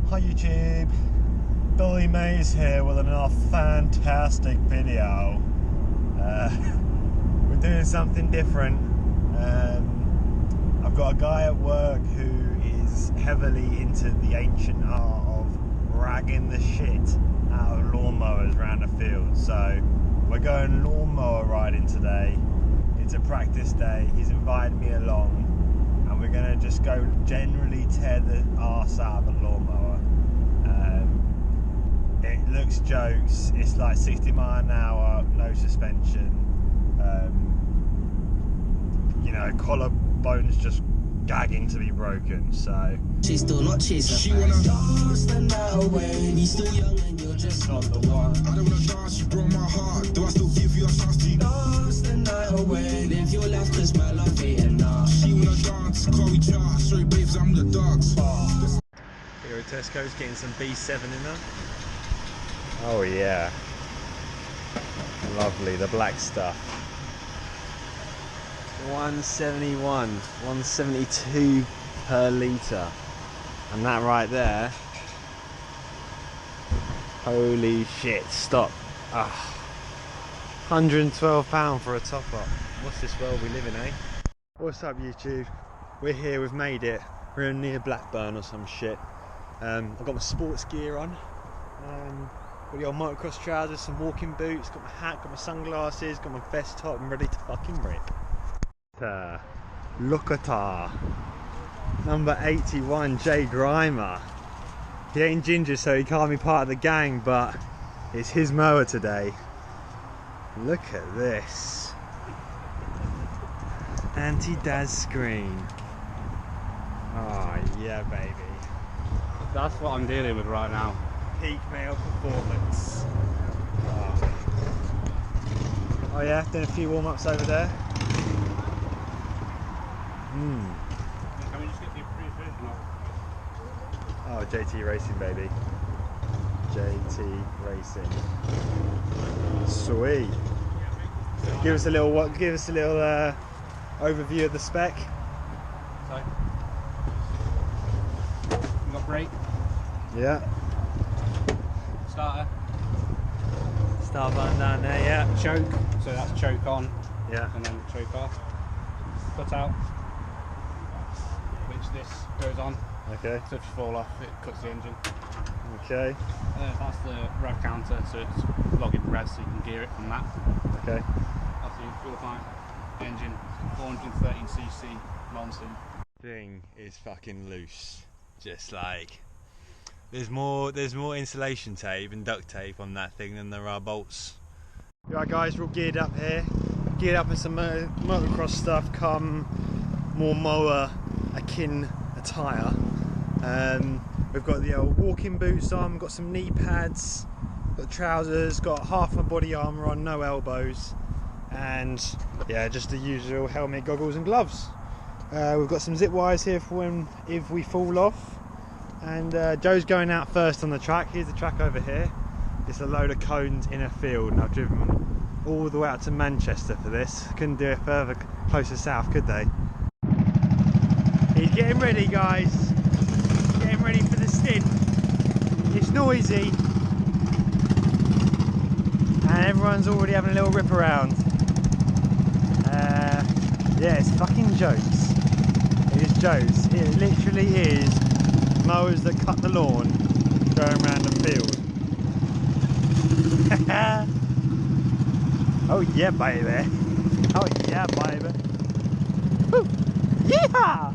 Hi YouTube, Billy Mays here with another fantastic video. We're doing something different. I've got a guy at work who is heavily into the ancient art of ragging the shit out of lawnmowers around the field. So we're going lawnmower riding today. It's a practice day. He's invited me along. And we're going to just go generally tear the arse out of a lawnmower. It looks jokes, it's like 60 mile an hour, no suspension. You know, collarbones just gagging to be broken, so. She's still not chasing. She wanna dance the night away. He's still young and you're just not the one. I don't wanna dance, you broke my heart. Do I still give you a chance to dance the night away? Live your life, cause my love ain't enough. She wanna dance, call me Charles. Sorry babes, I'm the dogs. Here at Tesco's getting some B7 in there. Oh yeah. Lovely, the black stuff. 171, 172 per litre. And that right there. Holy shit, stop. £112 for a top up. What's this world we live in, eh? What's up YouTube? We're here, we've made it. We're near Blackburn or some shit. I've got my sports gear on. Got the old motocross trousers, some walking boots, got my hat, got my sunglasses, got my vest top, I'm ready to fucking rip. Look at her. Number 81, Jay Grimer. He ain't ginger so he can't be part of the gang, but it's his mower today. Look at this. Anti-Daz screen. Oh yeah baby. That's what I'm dealing with right now. Peak male performance. Oh yeah, doing a few warm-ups over there. Can we just get the approved version of? Oh, JT Racing baby. JT Racing. Sweet. Give us a little overview of the spec. So, we've got brake. Yeah. Starter. Start button down there, yeah. Choke, so that's choke on. Yeah. And then choke off. Cut out, which this goes on. Okay. So if you fall off, it cuts the engine. Okay. That's the rev counter, so it's logging revs, so you can gear it from that. Okay. That's the fuel pipe, engine, 413cc Monson. Thing is fucking loose. Just like there's more insulation tape and duct tape on that thing than there are bolts. Right guys, we're all geared up here. Geared up with some motocross stuff, come more mower akin attire. We've got the old walking boots on, got some knee pads, got trousers, got half my body armour on, no elbows, and yeah, just the usual helmet, goggles and gloves. We've got some zip wires here for if we fall off. And Joe's going out first on the track. Here's the track over here. It's a load of cones in a field, and I've driven all the way out to Manchester for this. Couldn't do it further closer south, could they? He's getting ready, guys. Getting ready for the stint. It's noisy, and everyone's already having a little rip around. Yeah, it's fucking jokes. It is jokes. It literally is mowers that cut the lawn going around the field. Oh yeah baby. Oh yeah baby. Woo. Yee-haw!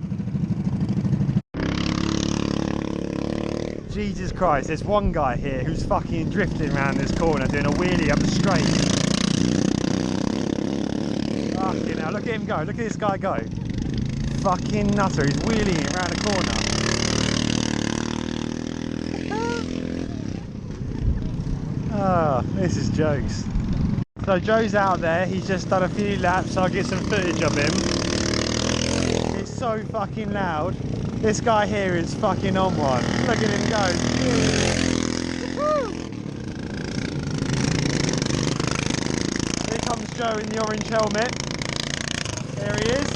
Jesus Christ, there's one guy here who's fucking drifting around this corner doing a wheelie up the straight. Fucking hell, look at him go, look at this guy go. Fucking nutter, he's wheeling around the corner. Ah, this is jokes. So Joe's out there, he's just done a few laps, so I'll get some footage of him. It's so fucking loud. This guy here is fucking on one. Look at him go. Here comes Joe in the orange helmet. There he is.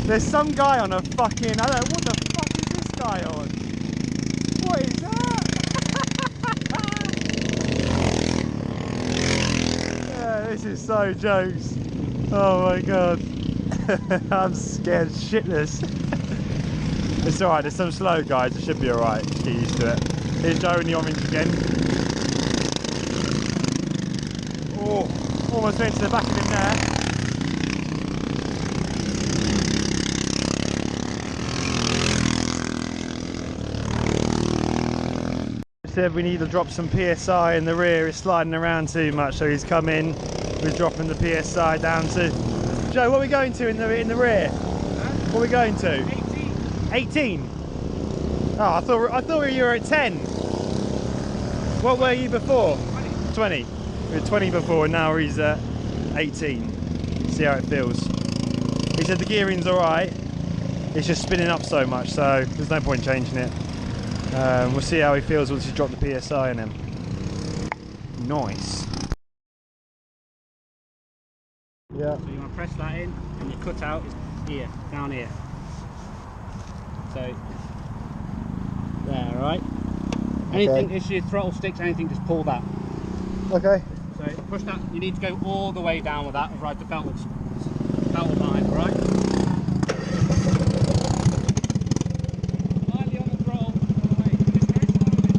There's some guy on a fucking, I don't know, what the fuck is this guy on? What is that? Yeah, this is so jokes. Oh my god. I'm scared shitless. It's alright, there's some slow guys, it should be alright, just get used to it. Here's Joe in the orange again. Oh, almost went to the back of him there. Said we need to drop some PSI in the rear, it's sliding around too much, so he's come in, we're dropping the PSI down to... Joe, what are we going to in the rear? What are we going to? 18? Oh, I thought you were at 10. What were you before? 20. We were 20 before, and now he's at 18. See how it feels. He said the gearing's alright, it's just spinning up so much, so there's no point changing it. We'll see how he feels once you drop the PSI in him. Nice. Yeah. So you want to press that in, and your cutout is here, down here. So, there, right? Anything, Okay. if your throttle sticks, anything, just pull that. Okay. So push that, you need to go all the way down with that, right, the belt will line, right? Lightly on the throttle, right, just very slowly.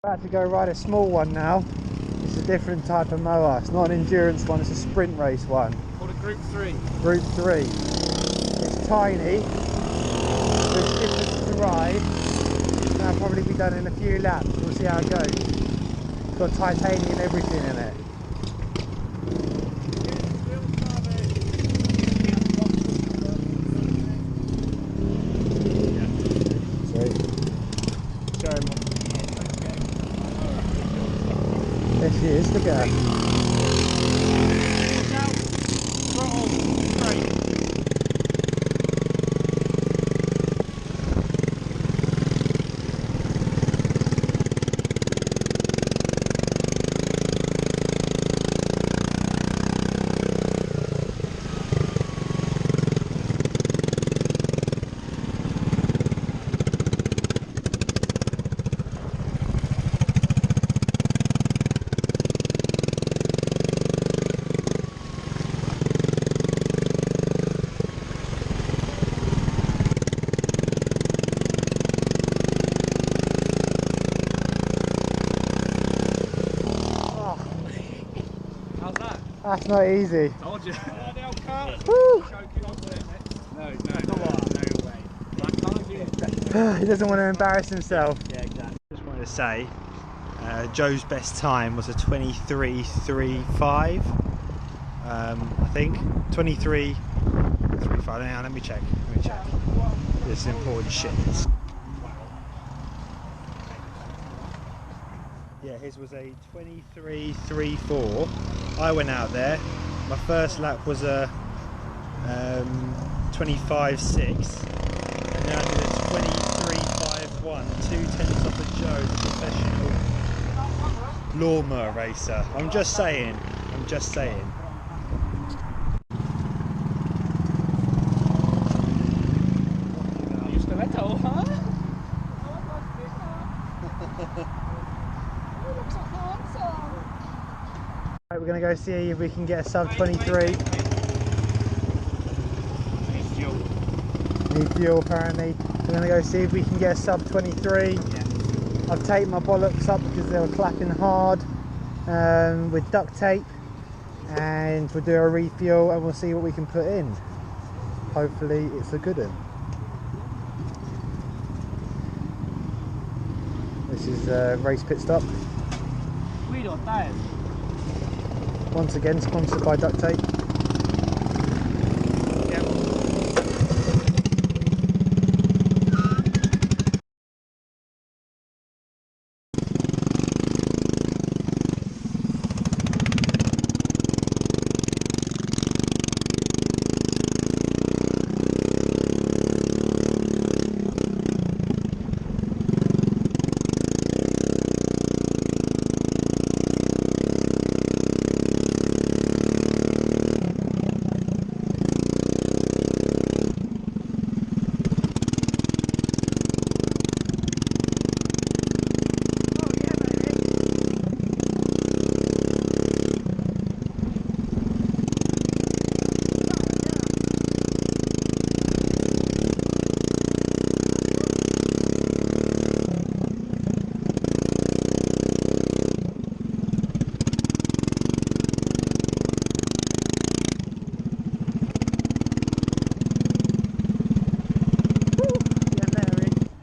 About to go ride a small one now. It's a different type of mower. It's not an endurance one, it's a sprint race one. Called a Group 3. Group 3. It's tiny. There's distance to ride. That'll probably be done in a few laps. We'll see how it goes. It's got titanium everything in it. There she is, look at her. That's not easy. Told you. Woo! No, come on, no way. I can't do it. He doesn't want to embarrass himself. Yeah, exactly. Just wanted to say, Joe's best time was a 23.35. I think 23.35. Let me check. This is important shit. Yeah, his was a 23.34. I went out there. My first lap was a 25.6, and then I did a 23.51, 2/10 off of Joe, the professional lawnmower racer. I'm just saying. I'm just saying. Right, we're going to go see if we can get a sub 23. Need fuel apparently. We're going to go see if we can get a sub 23. I've taped my bollocks up because they were clapping hard with duct tape, and we'll do a refuel and we'll see what we can put in. Hopefully it's a good one. This is a race pit stop. Once again sponsored by duct tape.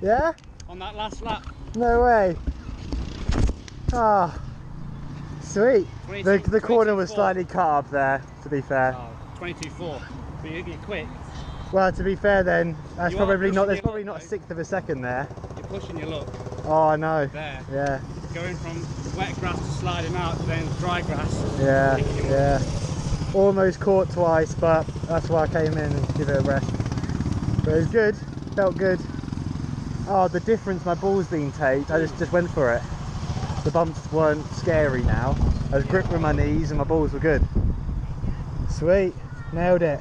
Yeah? On that last lap. No way. Ah, oh, sweet. The corner was slightly cut up there, to be fair. Oh, 22.4. But you're quick. Well, to be fair then, that's probably not. There's probably not a sixth of a second there. You're pushing your luck. Oh, I know. There. Yeah. Going from wet grass to sliding out to then dry grass. Yeah, yeah. Almost caught twice, but that's why I came in and give it a rest. But it was good. Felt good. Oh, the difference, my ball's been taped, I just went for it. The bumps weren't scary now. I was gripped with my knees and my balls were good. Sweet, nailed it.